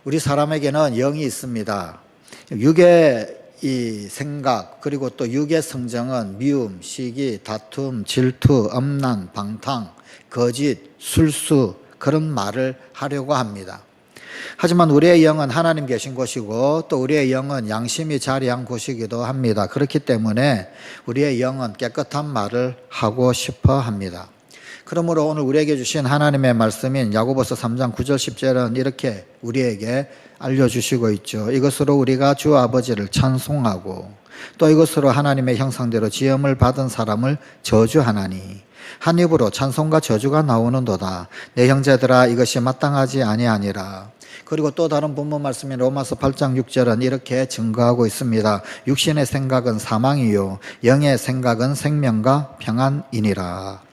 우리 사람에게는 영이 있습니다. 육의 이 생각, 그리고 또 육의 성정은 미움, 시기, 다툼, 질투, 엄난, 방탕, 거짓, 술수, 그런 말을 하려고 합니다. 하지만 우리의 영은 하나님 계신 곳이고 또 우리의 영은 양심이 자리한 곳이기도 합니다. 그렇기 때문에 우리의 영은 깨끗한 말을 하고 싶어 합니다. 그러므로 오늘 우리에게 주신 하나님의 말씀인 야고보서 3장 9절 10절은 이렇게 우리에게 알려주시고 있죠. 이것으로 우리가 주 아버지를 찬송하고 또 이것으로 하나님의 형상대로 지음을 받은 사람을 저주하나니 한 입으로 찬송과 저주가 나오는도다. 내 형제들아 이것이 마땅하지 아니하니라. 그리고 또 다른 본문 말씀인 로마서 8장 6절은 이렇게 증거하고 있습니다. 육신의 생각은 사망이요 영의 생각은 생명과 평안이니라.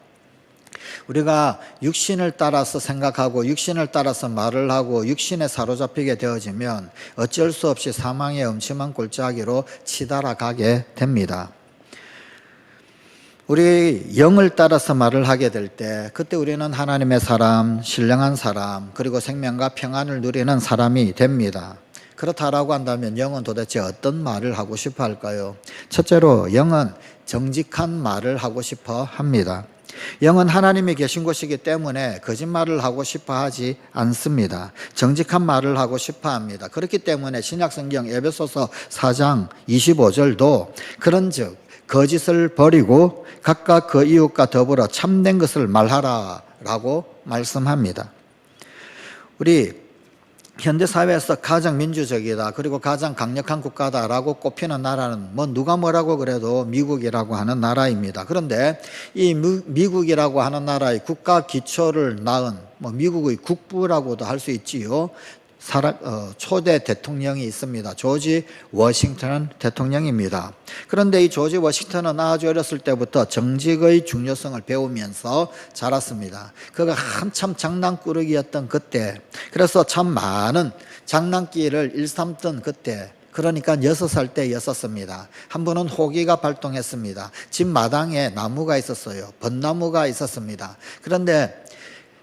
우리가 육신을 따라서 생각하고 육신을 따라서 말을 하고 육신에 사로잡히게 되어지면 어쩔 수 없이 사망의 음침한 골짜기로 치달아가게 됩니다. 우리 영을 따라서 말을 하게 될 때 그때 우리는 하나님의 사람, 신령한 사람, 그리고 생명과 평안을 누리는 사람이 됩니다. 그렇다라고 한다면 영은 도대체 어떤 말을 하고 싶어 할까요? 첫째로 영은 정직한 말을 하고 싶어 합니다. 영은 하나님이 계신 곳이기 때문에 거짓말을 하고 싶어 하지 않습니다. 정직한 말을 하고 싶어 합니다. 그렇기 때문에 신약성경 에베소서 4장 25절도 그런즉 거짓을 버리고 각각 그 이웃과 더불어 참된 것을 말하라 라고 말씀합니다. 우리 현대사회에서 가장 민주적이다, 그리고 가장 강력한 국가다라고 꼽히는 나라는 누가 뭐라고 그래도 미국이라고 하는 나라입니다. 그런데 이 미국이라고 하는 나라의 국가 기초를 낳은 미국의 국부라고도 할 수 있지요. 초대 대통령이 있습니다. 조지 워싱턴 대통령입니다. 그런데 이 조지 워싱턴은 아주 어렸을 때부터 정직의 중요성을 배우면서 자랐습니다. 그가 한참 장난꾸러기였던 그때, 그래서 참 많은 장난기를 일삼던 그때, 그러니까 6살 때였었습니다. 한 번은 호기가 발동했습니다. 집 마당에 나무가 있었어요. 벚나무가 있었습니다. 그런데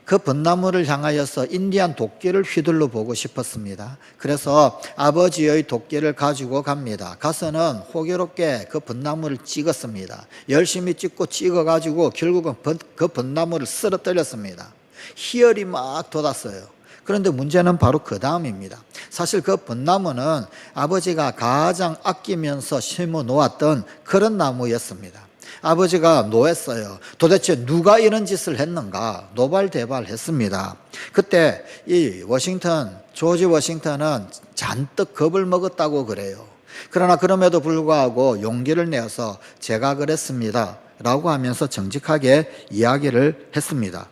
그 벚나무를 향하여서 인디안 도끼를 휘둘러 보고 싶었습니다. 그래서 아버지의 도끼를 가지고 갑니다. 가서는 호기롭게 그 벚나무를 찍었습니다. 열심히 찍어가지고 결국은 그 벚나무를 쓰러뜨렸습니다. 희열이 막 돋았어요. 그런데 문제는 바로 그 다음입니다. 사실 그 벚나무는 아버지가 가장 아끼면서 심어 놓았던 그런 나무였습니다. 아버지가 노했어요. 도대체 누가 이런 짓을 했는가 노발대발했습니다. 그때 이 조지 워싱턴은 잔뜩 겁을 먹었다고 그래요. 그러나 그럼에도 불구하고 용기를 내어서 제가 그랬습니다 라고 하면서 정직하게 이야기를 했습니다.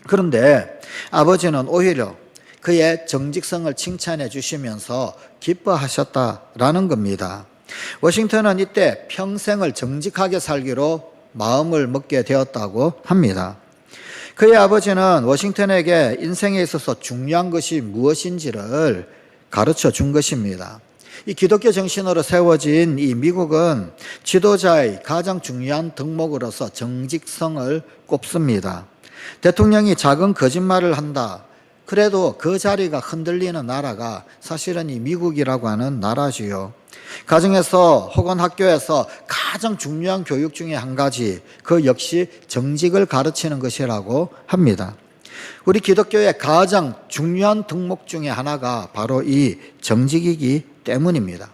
그런데 아버지는 오히려 그의 정직성을 칭찬해 주시면서 기뻐하셨다라는 겁니다. 워싱턴은 이때 평생을 정직하게 살기로 마음을 먹게 되었다고 합니다. 그의 아버지는 워싱턴에게 인생에 있어서 중요한 것이 무엇인지를 가르쳐 준 것입니다. 이 기독교 정신으로 세워진 이 미국은 지도자의 가장 중요한 덕목으로서 정직성을 꼽습니다. 대통령이 작은 거짓말을 한다, 그래도 그 자리가 흔들리는 나라가 사실은 이 미국이라고 하는 나라지요. 가정에서 혹은 학교에서 가장 중요한 교육 중에 한 가지, 그 역시 정직을 가르치는 것이라고 합니다. 우리 기독교의 가장 중요한 덕목 중에 하나가 바로 이 정직이기 때문입니다.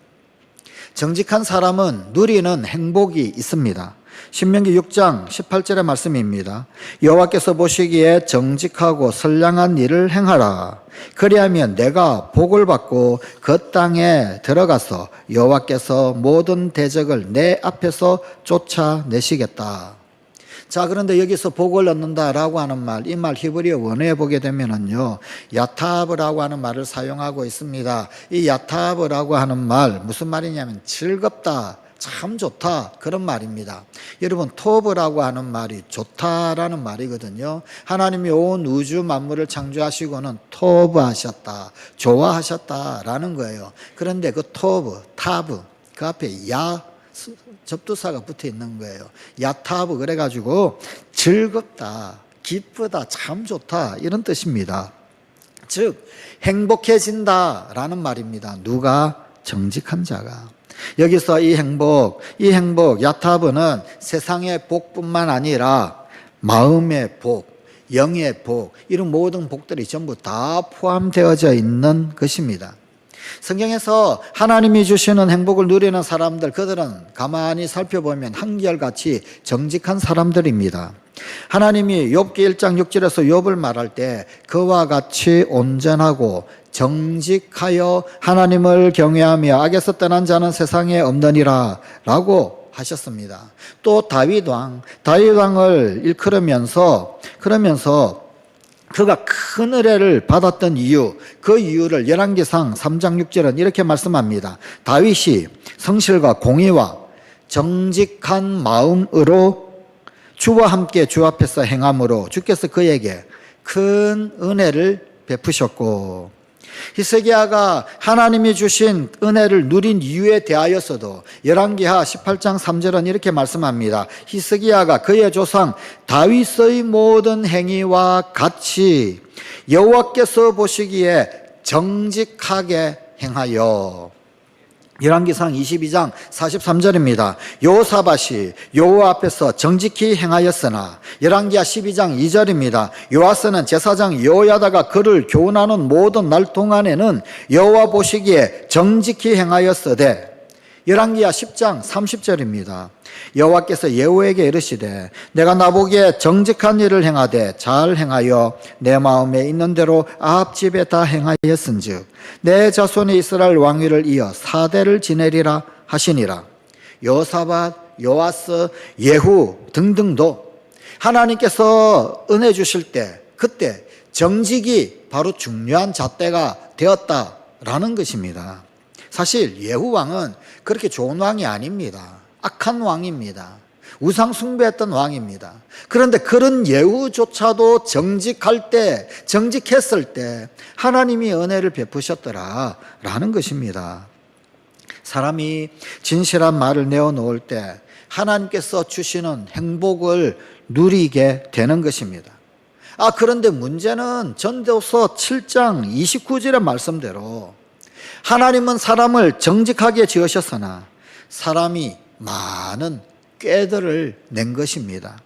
정직한 사람은 누리는 행복이 있습니다. 신명기 6장 18절의 말씀입니다. 여호와께서 보시기에 정직하고 선량한 일을 행하라. 그리하면 내가 복을 받고 그 땅에 들어가서 여호와께서 모든 대적을 내 앞에서 쫓아내시겠다. 자, 그런데 여기서 복을 얻는다라고 하는 말, 이 말 히브리어 원어에 보게 되면은요, 야타브라고 하는 말을 사용하고 있습니다. 이 야타브라고 하는 말 무슨 말이냐면 즐겁다, 참 좋다, 그런 말입니다. 여러분, 토브라고 하는 말이 좋다라는 말이거든요. 하나님이 온 우주 만물을 창조하시고는 토브하셨다, 좋아하셨다라는 거예요. 그런데 그 토브, 타브, 그 앞에 야 접두사가 붙어 있는 거예요. 야타브, 그래가지고 즐겁다, 기쁘다, 참 좋다, 이런 뜻입니다. 즉 행복해진다라는 말입니다. 누가? 정직한 자가. 여기서 이 행복 야타브는 세상의 복뿐만 아니라 마음의 복, 영의 복, 이런 모든 복들이 전부 다 포함되어져 있는 것입니다. 성경에서 하나님이 주시는 행복을 누리는 사람들, 그들은 가만히 살펴보면 한결같이 정직한 사람들입니다. 하나님이 욥기 1장 6절에서 욥을 말할 때 그와 같이 온전하고 정직하여 하나님을 경외하며 악에서 떠난 자는 세상에 없느니라 라고 하셨습니다. 또 다윗 왕을 일컬으면서 그가 큰 은혜를 받았던 이유, 그 이유를 열왕기상 3장 6절은 이렇게 말씀합니다. 다윗이 성실과 공의와 정직한 마음으로 주와 함께 주 앞에서 행함으로 주께서 그에게 큰 은혜를 베푸셨고, 히스기야가 하나님이 주신 은혜를 누린 이유에 대하여서도 열왕기하 18장 3절은 이렇게 말씀합니다. 히스기야가 그의 조상 다윗의 모든 행위와 같이 여호와께서 보시기에 정직하게 행하여. 열왕기상 22장 43절입니다. 여호사밧이 여호와 앞에서 정직히 행하였으나. 열왕기하 12장 2절입니다. 요아스는 제사장 여호야다가 그를 교훈하는 모든 날 동안에는 여호와 보시기에 정직히 행하였으되. 열왕기하 10장 30절입니다. 여호와께서 예후에게 이르시되 내가 나보기에 정직한 일을 행하되 잘 행하여 내 마음에 있는 대로 아합 집에 다 행하였은즉 내 자손이 이스라엘 왕위를 이어 4대를 지내리라 하시니라. 여호사밧, 요아스, 예후 등등도 하나님께서 은혜 주실 때 그때 정직이 바로 중요한 잣대가 되었다라는 것입니다. 사실 예후 왕은 그렇게 좋은 왕이 아닙니다. 악한 왕입니다. 우상 숭배했던 왕입니다. 그런데 그런 예후조차도 정직했을 때 하나님이 은혜를 베푸셨더라라는 것입니다. 사람이 진실한 말을 내어놓을 때 하나님께서 주시는 행복을 누리게 되는 것입니다. 그런데 문제는 전도서 7장 29절의 말씀대로 하나님은 사람을 정직하게 지으셨으나 사람이 많은 꾀들을 낸 것입니다.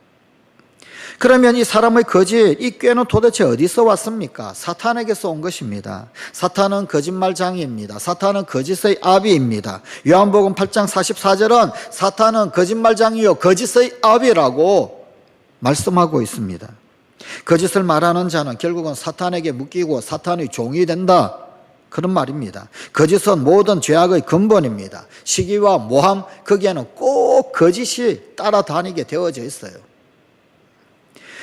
그러면 이 사람의 거짓, 이 꾀는 도대체 어디서 왔습니까? 사탄에게서 온 것입니다. 사탄은 거짓말장이입니다. 사탄은 거짓의 아비입니다. 요한복음 8장 44절은 사탄은 거짓말장이요 거짓의 아비라고 말씀하고 있습니다. 거짓을 말하는 자는 결국은 사탄에게 묶이고 사탄의 종이 된다, 그런 말입니다. 거짓은 모든 죄악의 근본입니다. 시기와 모함, 거기에는 꼭 거짓이 따라다니게 되어져 있어요.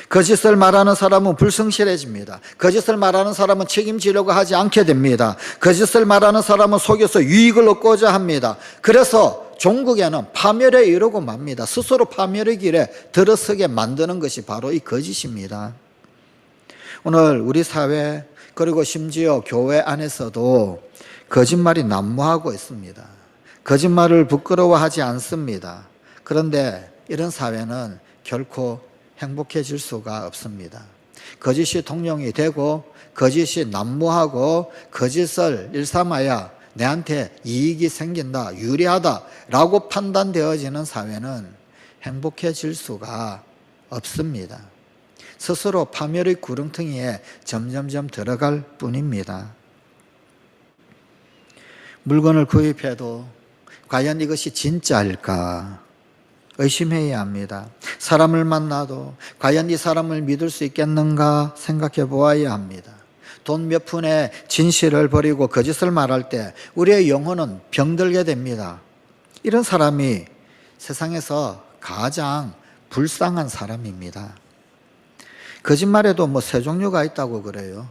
거짓을 말하는 사람은 불성실해집니다. 거짓을 말하는 사람은 책임지려고 하지 않게 됩니다. 거짓을 말하는 사람은 속여서 유익을 얻고자 합니다. 그래서 종국에는 파멸에 이르고 맙니다. 스스로 파멸의 길에 들어서게 만드는 것이 바로 이 거짓입니다. 오늘 우리 사회, 그리고 심지어 교회 안에서도 거짓말이 난무하고 있습니다. 거짓말을 부끄러워하지 않습니다. 그런데 이런 사회는 결코 행복해질 수가 없습니다. 거짓이 통용이 되고 거짓이 난무하고 거짓을 일삼아야 내한테 이익이 생긴다, 유리하다라고 판단되어지는 사회는 행복해질 수가 없습니다. 스스로 파멸의 구렁텅이에 점점점 들어갈 뿐입니다. 물건을 구입해도 과연 이것이 진짜일까 의심해야 합니다. 사람을 만나도 과연 이 사람을 믿을 수 있겠는가 생각해 보아야 합니다. 돈 몇 푼에 진실을 버리고 거짓을 말할 때 우리의 영혼은 병들게 됩니다. 이런 사람이 세상에서 가장 불쌍한 사람입니다. 거짓말에도 세 종류가 있다고 그래요.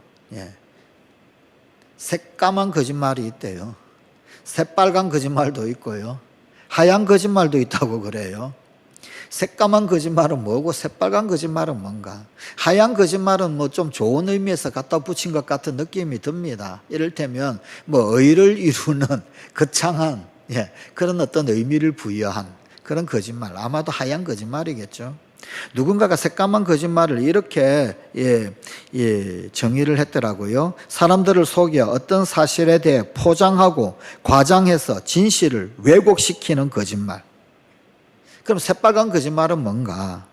새까만 거짓말이 있대요. 새빨간 거짓말도 있고요. 하얀 거짓말도 있다고 그래요. 새까만 거짓말은 뭐고 새빨간 거짓말은 뭔가? 하얀 거짓말은 좀 좋은 의미에서 갖다 붙인 것 같은 느낌이 듭니다. 이를테면 의를 이루는 거창한 그런 어떤 의미를 부여한 그런 거짓말, 아마도 하얀 거짓말이겠죠. 누군가가 새까만 거짓말을 이렇게 정의를 했더라고요. 사람들을 속여 어떤 사실에 대해 포장하고 과장해서 진실을 왜곡시키는 거짓말. 그럼 새빨간 거짓말은 뭔가?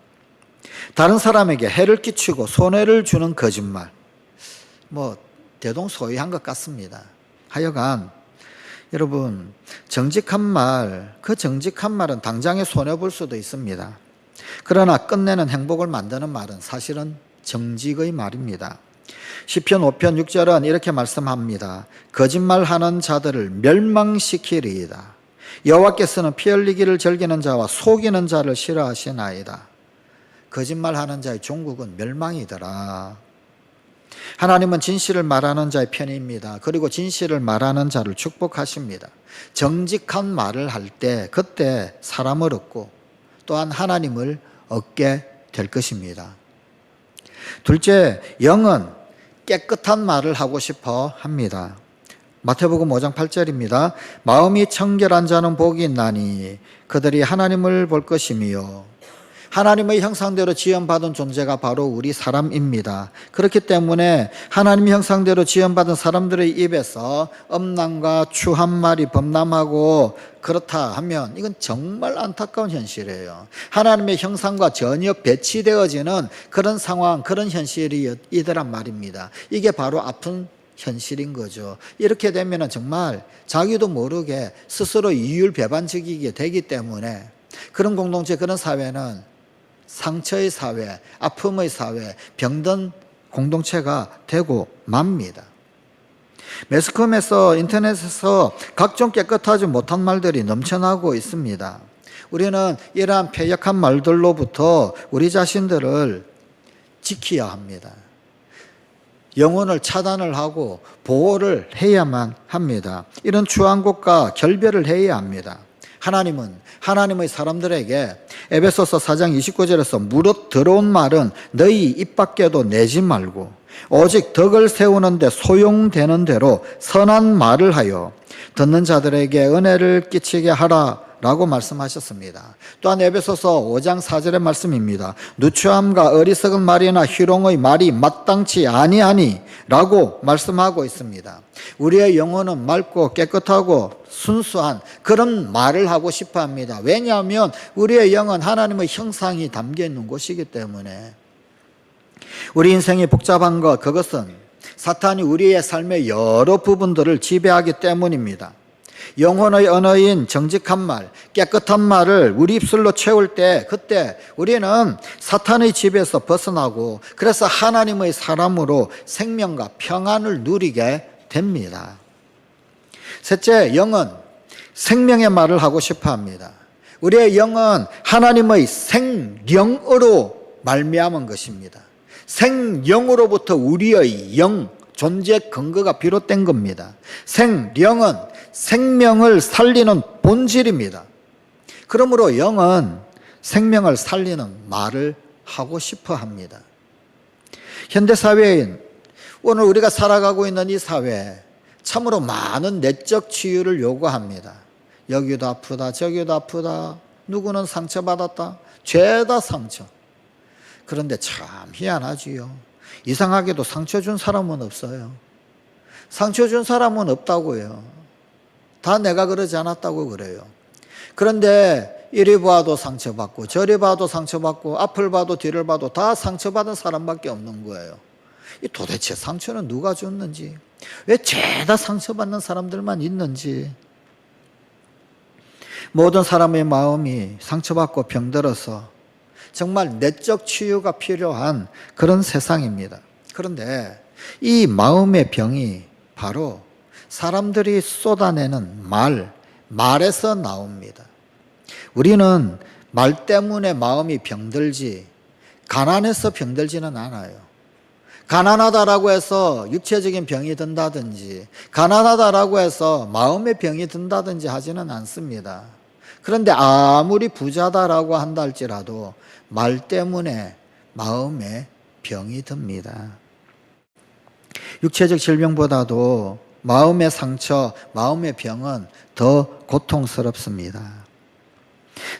다른 사람에게 해를 끼치고 손해를 주는 거짓말. 대동소이한 것 같습니다. 하여간 여러분, 정직한 말, 그 정직한 말은 당장에 손해볼 수도 있습니다. 그러나 끝내는 행복을 만드는 말은 사실은 정직의 말입니다. 시편 5편 6절은 이렇게 말씀합니다. 거짓말하는 자들을 멸망시키리이다. 여호와께서는 피 흘리기를 즐기는 자와 속이는 자를 싫어하시나이다. 거짓말하는 자의 종국은 멸망이더라. 하나님은 진실을 말하는 자의 편입니다. 그리고 진실을 말하는 자를 축복하십니다. 정직한 말을 할 때 그때 사람을 얻고 또한 하나님을 얻게 될 것입니다. 둘째, 영은 깨끗한 말을 하고 싶어 합니다. 마태복음 5장 8절입니다. 마음이 청결한 자는 복이 있나니 그들이 하나님을 볼 것이며 하나님의 형상대로 지음받은 존재가 바로 우리 사람입니다. 그렇기 때문에 하나님의 형상대로 지음받은 사람들의 입에서 엄난과 추한 말이 범람하고 그렇다 하면 이건 정말 안타까운 현실이에요. 하나님의 형상과 전혀 배치되어지는 그런 상황, 그런 현실이 이더란 말입니다. 이게 바로 아픈 현실인 거죠. 이렇게 되면 정말 자기도 모르게 스스로 이율배반적이게 되기 때문에 그런 공동체, 그런 사회는 상처의 사회, 아픔의 사회, 병든 공동체가 되고 맙니다. 매스컴에서, 인터넷에서 각종 깨끗하지 못한 말들이 넘쳐나고 있습니다. 우리는 이러한 패역한 말들로부터 우리 자신들을 지켜야 합니다. 영혼을 차단을 하고 보호를 해야만 합니다. 이런 추한 것과 결별을 해야 합니다. 하나님은 하나님의 사람들에게 에베소서 4장 29절에서 무릇 더러운 말은 너희 입 밖에도 내지 말고 오직 덕을 세우는데 소용되는 대로 선한 말을 하여 듣는 자들에게 은혜를 끼치게 하라 라고 말씀하셨습니다. 또한 에베소서 5장 4절의 말씀입니다. 누추함과 어리석은 말이나 희롱의 말이 마땅치 아니하니 라고 말씀하고 있습니다. 우리의 영혼은 맑고 깨끗하고 순수한 그런 말을 하고 싶어 합니다. 왜냐하면 우리의 영은 하나님의 형상이 담겨 있는 곳이기 때문에. 우리 인생이 복잡한 것, 그것은 사탄이 우리의 삶의 여러 부분들을 지배하기 때문입니다. 영혼의 언어인 정직한 말, 깨끗한 말을 우리 입술로 채울 때 그때 우리는 사탄의 지배에서 벗어나고 그래서 하나님의 사람으로 생명과 평안을 누리게 됩니다. 셋째, 영은 생명의 말을 하고 싶어 합니다. 우리의 영은 하나님의 생령으로 말미암은 것입니다. 생령으로부터 우리의 영, 존재 근거가 비롯된 겁니다. 생령은 생명을 살리는 본질입니다. 그러므로 영은 생명을 살리는 말을 하고 싶어 합니다. 현대사회인, 오늘 우리가 살아가고 있는 이 사회, 참으로 많은 내적 치유를 요구합니다. 여기도 아프다, 저기도 아프다, 누구는 상처받았다, 죄다 상처. 그런데 참 희한하지요. 이상하게도 상처 준 사람은 없어요. 상처 준 사람은 없다고요. 다 내가 그러지 않았다고 그래요. 그런데 이리 봐도 상처받고 저리 봐도 상처받고 앞을 봐도 뒤를 봐도 다 상처받은 사람밖에 없는 거예요. 이 도대체 상처는 누가 줬는지, 왜 죄다 상처받는 사람들만 있는지. 모든 사람의 마음이 상처받고 병들어서 정말 내적 치유가 필요한 그런 세상입니다. 그런데 이 마음의 병이 바로 사람들이 쏟아내는 말에서 나옵니다. 우리는 말 때문에 마음이 병들지 가난해서 병들지는 않아요. 가난하다라고 해서 육체적인 병이 든다든지 가난하다라고 해서 마음의 병이 든다든지 하지는 않습니다. 그런데 아무리 부자다라고 한다 할지라도 말 때문에 마음에 병이 듭니다. 육체적 질병보다도 마음의 상처, 마음의 병은 더 고통스럽습니다.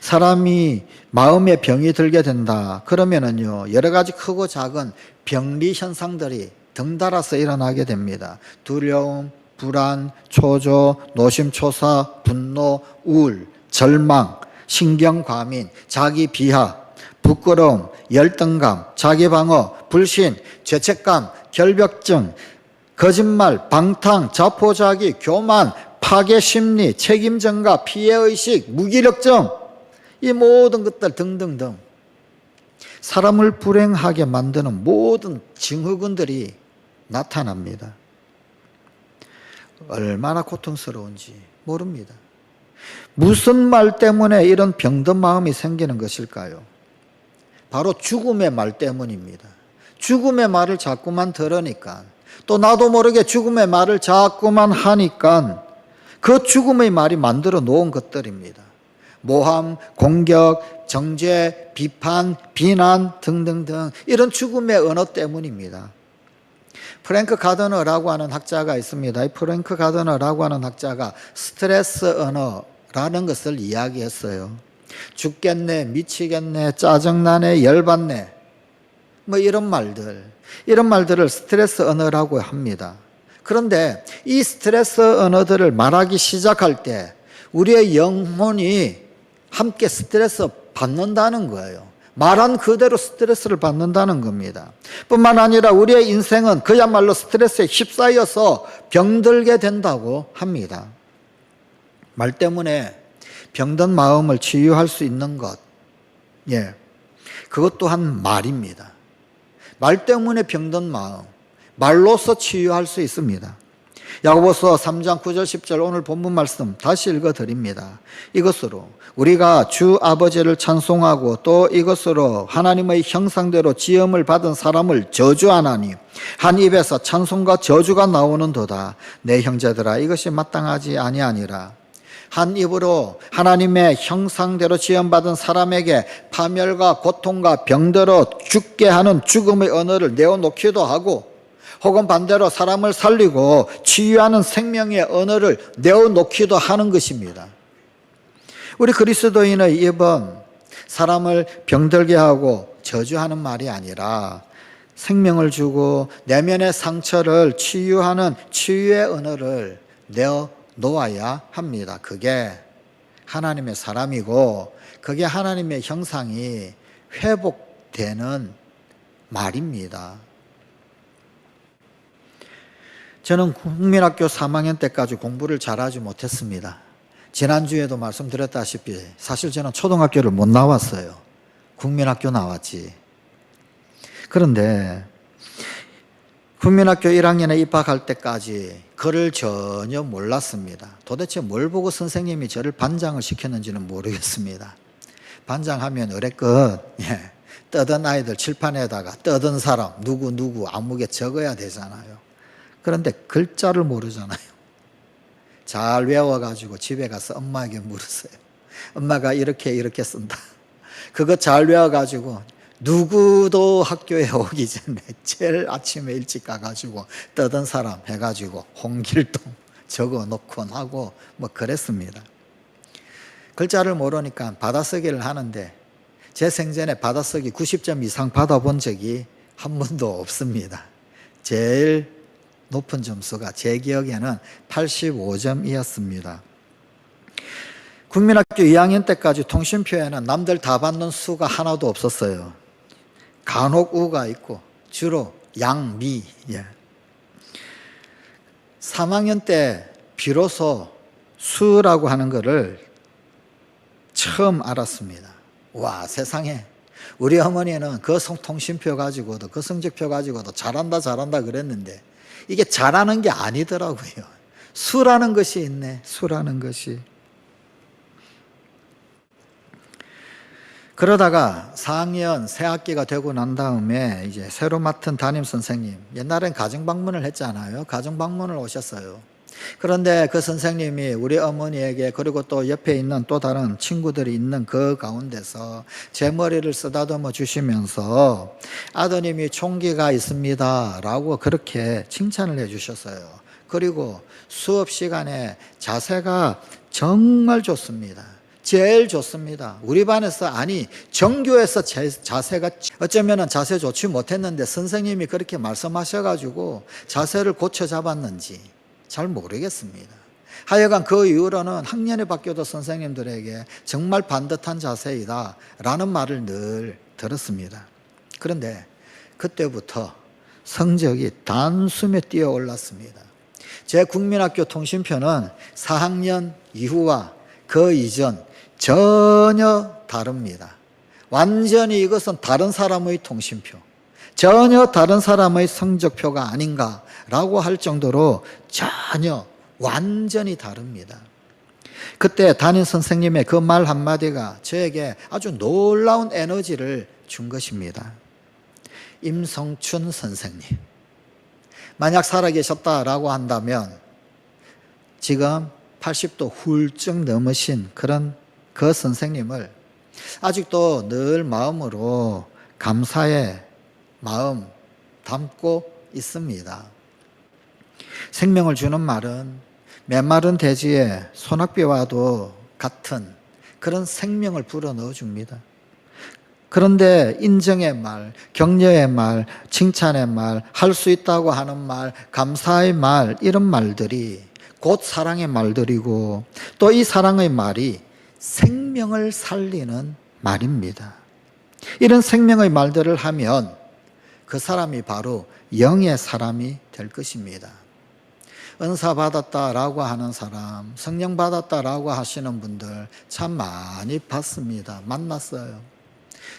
사람이 마음에 병이 들게 된다. 그러면은요, 여러 가지 크고 작은 병리 현상들이 덩달아서 일어나게 됩니다. 두려움, 불안, 초조, 노심초사, 분노, 우울, 절망, 신경과민, 자기 비하, 부끄러움, 열등감, 자기방어, 불신, 죄책감, 결벽증, 거짓말, 방탕, 자포자기, 교만, 파괴심리, 책임전가, 피해의식, 무기력증, 이 모든 것들 등등등 사람을 불행하게 만드는 모든 증후군들이 나타납니다. 얼마나 고통스러운지 모릅니다. 무슨 말 때문에 이런 병든 마음이 생기는 것일까요? 바로 죽음의 말 때문입니다. 죽음의 말을 자꾸만 들으니까, 또 나도 모르게 죽음의 말을 자꾸만 하니까 그 죽음의 말이 만들어 놓은 것들입니다. 모함, 공격, 정죄, 비판, 비난 등등등 이런 죽음의 언어 때문입니다. 프랭크 가드너라고 하는 학자가 있습니다. 이 프랭크 가드너라고 하는 학자가 스트레스 언어라는 것을 이야기했어요. 죽겠네, 미치겠네, 짜증나네, 열받네, 뭐 이런 말들을 스트레스 언어라고 합니다. 그런데 이 스트레스 언어들을 말하기 시작할 때 우리의 영혼이 함께 스트레스 받는다는 거예요. 말한 그대로 스트레스를 받는다는 겁니다. 뿐만 아니라 우리의 인생은 그야말로 스트레스에 휩싸여서 병들게 된다고 합니다. 말 때문에 병든 마음을 치유할 수 있는 것, 그것 또한 말입니다. 말 때문에 병든 마음, 말로서 치유할 수 있습니다. 야고보서 3장 9절 10절 오늘 본문 말씀 다시 읽어드립니다. 이것으로 우리가 주 아버지를 찬송하고 또 이것으로 하나님의 형상대로 지음을 받은 사람을 저주하나니 한 입에서 찬송과 저주가 나오는도다. 내 형제들아 이것이 마땅하지 아니하니라. 한 입으로 하나님의 형상대로 지음받은 사람에게 파멸과 고통과 병대로 죽게 하는 죽음의 언어를 내어놓기도 하고, 혹은 반대로 사람을 살리고 치유하는 생명의 언어를 내어놓기도 하는 것입니다. 우리 그리스도인의 입은 사람을 병들게 하고 저주하는 말이 아니라 생명을 주고 내면의 상처를 치유하는 치유의 언어를 내어놓아야 합니다. 그게 하나님의 사람이고 그게 하나님의 형상이 회복되는 말입니다. 저는 국민학교 3학년 때까지 공부를 잘하지 못했습니다. 지난주에도 말씀드렸다시피 사실 저는 초등학교를 못 나왔어요. 국민학교 나왔지. 그런데 국민학교 1학년에 입학할 때까지 글을 전혀 몰랐습니다. 도대체 뭘 보고 선생님이 저를 반장을 시켰는지는 모르겠습니다. 반장하면 어레껏 떠든 아이들 칠판에다가 떠든 사람 누구 아무개 적어야 되잖아요. 그런데 글자를 모르잖아요. 잘 외워가지고 집에 가서 엄마에게 물었어요. 엄마가 이렇게 쓴다. 그거 잘 외워가지고 누구도 학교에 오기 전에 제일 아침에 일찍 가가지고 떠든 사람 해가지고 홍길동 적어놓곤 하고 뭐 그랬습니다. 글자를 모르니까 받아쓰기를 하는데 제 생전에 받아쓰기 90점 이상 받아본 적이 한 번도 없습니다. 제일 높은 점수가 제 기억에는 85점이었습니다. 국민학교 2학년 때까지 통신표에는 남들 다 받는 수가 하나도 없었어요. 간혹 우가 있고 주로 양, 미. 3학년 때 비로소 수라고 하는 것을 처음 알았습니다. 와, 세상에 우리 어머니는 그 통신표 가지고도 그 성적표 가지고도 잘한다 그랬는데 이게 잘하는 게 아니더라고요. 수라는 것이 있네. 수라는 것이. 그러다가 4학년 새 학기가 되고 난 다음에 이제 새로 맡은 담임 선생님, 옛날엔 가정 방문을 했잖아요. 가정 방문을 오셨어요. 그런데 그 선생님이 우리 어머니에게 그리고 또 옆에 있는 또 다른 친구들이 있는 그 가운데서 제 머리를 쓰다듬어 주시면서 아드님이 총기가 있습니다 라고 그렇게 칭찬을 해 주셨어요. 그리고 수업 시간에 자세가 정말 좋습니다. 제일 좋습니다. 우리 반에서 아니 정교에서 자세가 어쩌면 자세 좋지 못했는데 선생님이 그렇게 말씀하셔가지고 자세를 고쳐 잡았는지 잘 모르겠습니다. 하여간 그 이후로는 학년이 바뀌어도 선생님들에게 정말 반듯한 자세이다 라는 말을 늘 들었습니다. 그런데 그때부터 성적이 단숨에 뛰어 올랐습니다. 제 국민학교 통신표는 4학년 이후와 그 이전 전혀 다릅니다. 완전히 이것은 다른 사람의 통신표, 전혀 다른 사람의 성적표가 아닌가라고 할 정도로 전혀 완전히 다릅니다. 그때 담임 선생님의 그 말 한마디가 저에게 아주 놀라운 에너지를 준 것입니다. 임성춘 선생님, 만약 살아계셨다라고 한다면 지금 80도 훌쩍 넘으신 그 선생님을 아직도 늘 마음으로 감사의 마음 담고 있습니다. 생명을 주는 말은 메마른 대지에 소낙비와도 같은 그런 생명을 불어넣어 줍니다. 그런데 인정의 말, 격려의 말, 칭찬의 말, 할 수 있다고 하는 말, 감사의 말, 이런 말들이 곧 사랑의 말들이고 또 이 사랑의 말이 생명을 살리는 말입니다. 이런 생명의 말들을 하면 그 사람이 바로 영의 사람이 될 것입니다. 은사 받았다라고 하는 사람, 성령 받았다라고 하시는 분들 참 많이 봤습니다. 만났어요.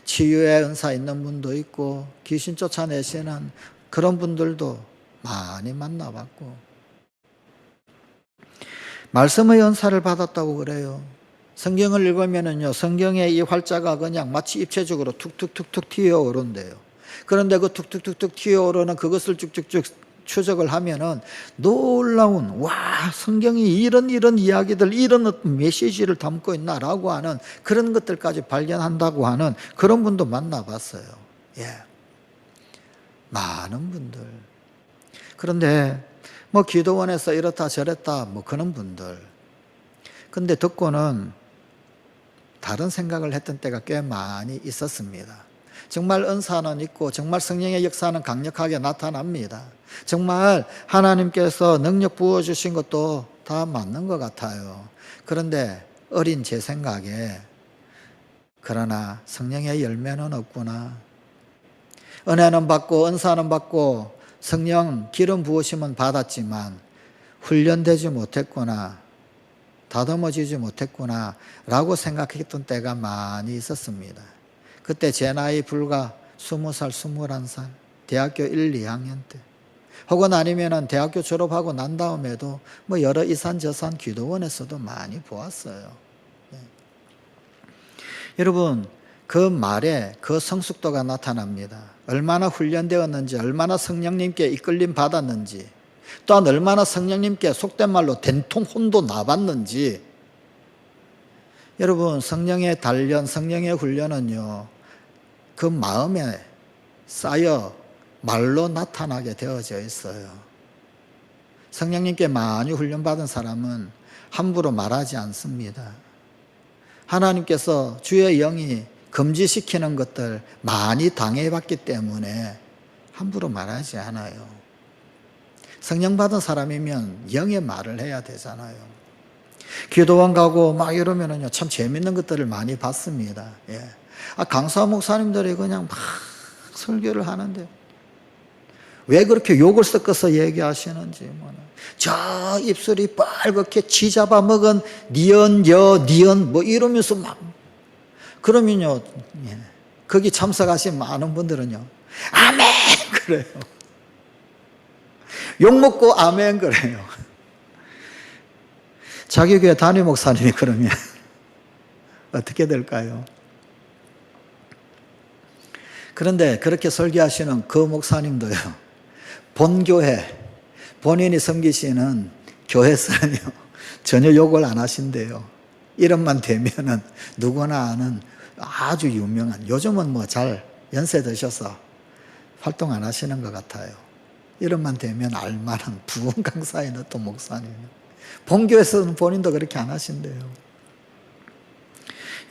치유의 은사 있는 분도 있고 귀신 쫓아내시는 그런 분들도 많이 만나봤고 말씀의 은사를 받았다고 그래요. 성경을 읽으면은요, 성경의 이 활자가 그냥 마치 입체적으로 툭툭툭툭 튀어오른대요. 그런데 그 툭툭툭툭 튀어오르는 그것을 쭉쭉쭉 추적을 하면은 놀라운, 와, 성경이 이런 이야기들, 이런 어떤 메시지를 담고 있나라고 하는 그런 것들까지 발견한다고 하는 그런 분도 만나봤어요. 예. 많은 분들. 그런데 뭐 기도원에서 이렇다 저랬다 뭐 그런 분들. 근데 듣고는 다른 생각을 했던 때가 꽤 많이 있었습니다. 정말 은사는 있고 정말 성령의 역사는 강력하게 나타납니다. 정말 하나님께서 능력 부어주신 것도 다 맞는 것 같아요. 그런데 어린 제 생각에 그러나 성령의 열매는 없구나. 은혜는 받고 은사는 받고 성령 기름 부으심은 받았지만 훈련되지 못했구나. 다듬어지지 못했구나 라고 생각했던 때가 많이 있었습니다. 그때 제 나이 불과 20살, 21살, 대학교 1, 2학년 때 혹은 아니면은 대학교 졸업하고 난 다음에도 뭐 여러 이산저산 기도원에서도 많이 보았어요. 네. 여러분, 그 말에 그 성숙도가 나타납니다. 얼마나 훈련되었는지, 얼마나 성령님께 이끌림 받았는지, 또한 얼마나 성령님께 속된 말로 된통 혼도 나봤는지. 여러분, 성령의 단련, 성령의 훈련은요, 그 마음에 쌓여 말로 나타나게 되어져 있어요. 성령님께 많이 훈련받은 사람은 함부로 말하지 않습니다. 하나님께서 주의 영이 금지시키는 것들 많이 당해봤기 때문에 함부로 말하지 않아요. 성령 받은 사람이면 영의 말을 해야 되잖아요. 기도원 가고 막 이러면은요, 참 재밌는 것들을 많이 봤습니다. 예. 강사 목사님들이 그냥 막 설교를 하는데 왜 그렇게 욕을 섞어서 얘기하시는지, 저 입술이 빨갛게 쥐 잡아먹은 니언 뭐 이러면서 막, 그러면요, 예. 거기 참석하신 많은 분들은요, 아멘! 그래요. 욕먹고 아멘! 그래요. 자기 교회 담임 목사님이 그러면 어떻게 될까요? 그런데 그렇게 설교하시는 그 목사님도요, 본교회, 본인이 섬기시는 교회에서는요, 전혀 욕을 안 하신대요. 이름만 대면은 누구나 아는 아주 유명한, 요즘은 뭐 잘 연세 드셔서 활동 안 하시는 것 같아요. 이름만 대면 알만한 부흥 강사인 어떤 목사님. 본교에서는 본인도 그렇게 안 하신대요.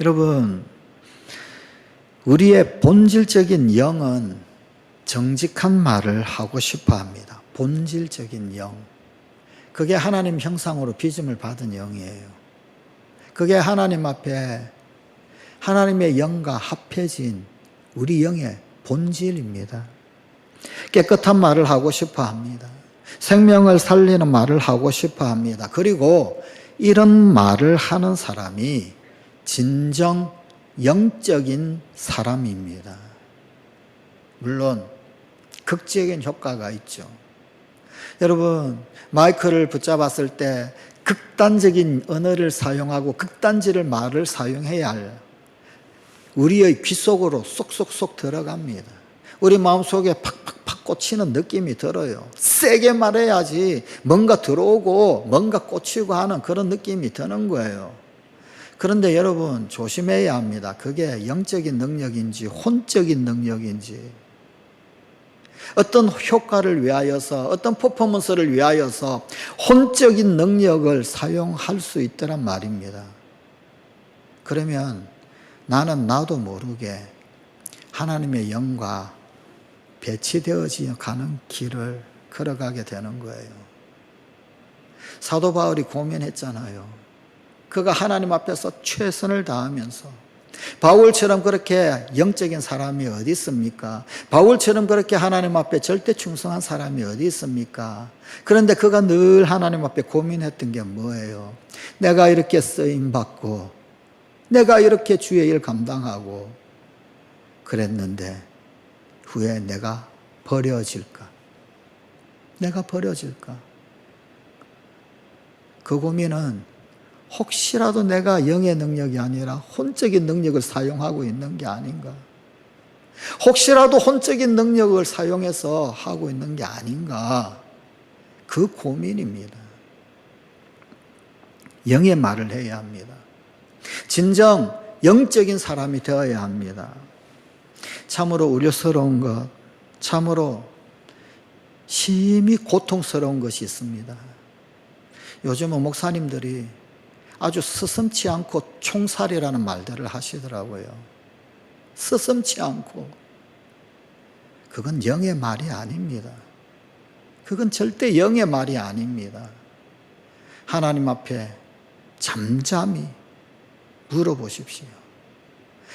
여러분, 우리의 본질적인 영은 정직한 말을 하고 싶어 합니다. 본질적인 영. 그게 하나님 형상으로 빚음을 받은 영이에요. 그게 하나님 앞에 하나님의 영과 합해진 우리 영의 본질입니다. 깨끗한 말을 하고 싶어 합니다. 생명을 살리는 말을 하고 싶어 합니다. 그리고 이런 말을 하는 사람이 진정 영적인 사람입니다. 물론 극적인 효과가 있죠. 여러분, 마이크를 붙잡았을 때 극단적인 언어를 사용하고 극단적인 말을 사용해야 할 우리의 귀 속으로 쏙쏙쏙 들어갑니다. 우리 마음속에 팍팍팍 꽂히는 느낌이 들어요. 세게 말해야지 뭔가 들어오고 뭔가 꽂히고 하는 그런 느낌이 드는 거예요. 그런데 여러분, 조심해야 합니다. 그게 영적인 능력인지 혼적인 능력인지, 어떤 효과를 위하여서, 어떤 퍼포먼스를 위하여서 혼적인 능력을 사용할 수 있더란 말입니다. 그러면 나는 나도 모르게 하나님의 영과 배치되어져 가는 길을 걸어가게 되는 거예요. 사도 바울이 고민했잖아요. 그가 하나님 앞에서 최선을 다하면서, 바울처럼 그렇게 영적인 사람이 어디 있습니까? 바울처럼 그렇게 하나님 앞에 절대 충성한 사람이 어디 있습니까? 그런데 그가 늘 하나님 앞에 고민했던 게 뭐예요? 내가 이렇게 쓰임받고 내가 이렇게 주의 일 감당하고 그랬는데 후에 내가 버려질까? 내가 버려질까? 그 고민은 혹시라도 내가 영의 능력이 아니라 혼적인 능력을 사용하고 있는 게 아닌가? 혹시라도 혼적인 능력을 사용해서 하고 있는 게 아닌가? 그 고민입니다. 영의 말을 해야 합니다. 진정 영적인 사람이 되어야 합니다. 참으로 우려스러운 것, 참으로 심히 고통스러운 것이 있습니다. 요즘은 목사님들이 아주 스슴치 않고 총살이라는 말들을 하시더라고요. 스슴치 않고. 그건 영의 말이 아닙니다. 그건 절대 영의 말이 아닙니다. 하나님 앞에 잠잠히 물어보십시오.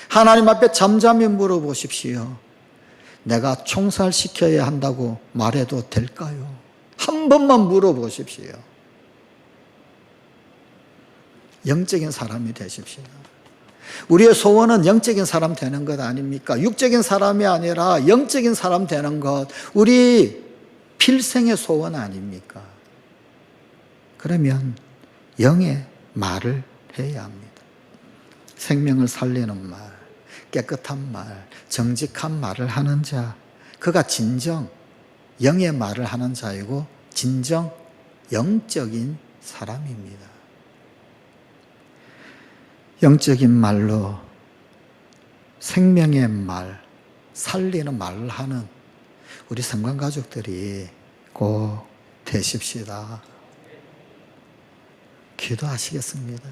하나님 앞에 잠잠히 물어보십시오. 내가 총살시켜야 한다고 말해도 될까요? 한 번만 물어보십시오. 영적인 사람이 되십시오. 우리의 소원은 영적인 사람 되는 것 아닙니까? 육적인 사람이 아니라 영적인 사람 되는 것, 우리 필생의 소원 아닙니까? 그러면 영의 말을 해야 합니다. 생명을 살리는 말, 깨끗한 말, 정직한 말을 하는 자, 그가 진정 영의 말을 하는 자이고 진정 영적인 사람입니다. 영적인 말로 생명의 말, 살리는 말을 하는 우리 성관 가족들이 꼭 되십시다. 기도하시겠습니다.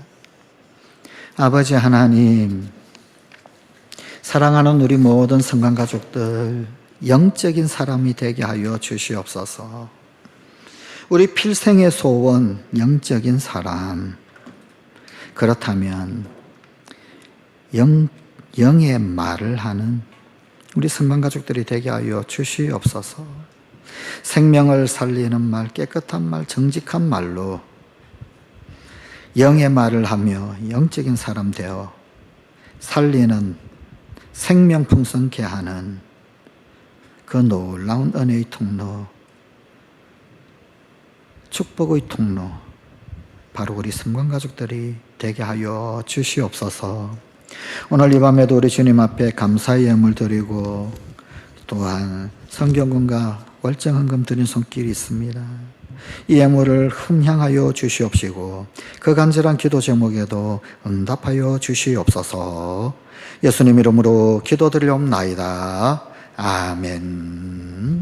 아버지 하나님, 사랑하는 우리 모든 성관 가족들, 영적인 사람이 되게 하여 주시옵소서. 우리 필생의 소원, 영적인 사람. 그렇다면 영의 말을 하는 우리 성관 가족들이 되게 하여 주시옵소서. 생명을 살리는 말, 깨끗한 말, 정직한 말로 영의 말을 하며 영적인 사람 되어 살리는, 생명 풍성케 하는 그 놀라운 은혜의 통로, 축복의 통로, 바로 우리 성관 가족들이 되게 하여 주시옵소서. 오늘 이 밤에도 우리 주님 앞에 감사의 예물 드리고 또한 성경금과 월정헌금 드린 손길이 있습니다. 이 예물을 흠향하여 주시옵시고 그 간절한 기도 제목에도 응답하여 주시옵소서. 예수님 이름으로 기도드리옵나이다. 아멘.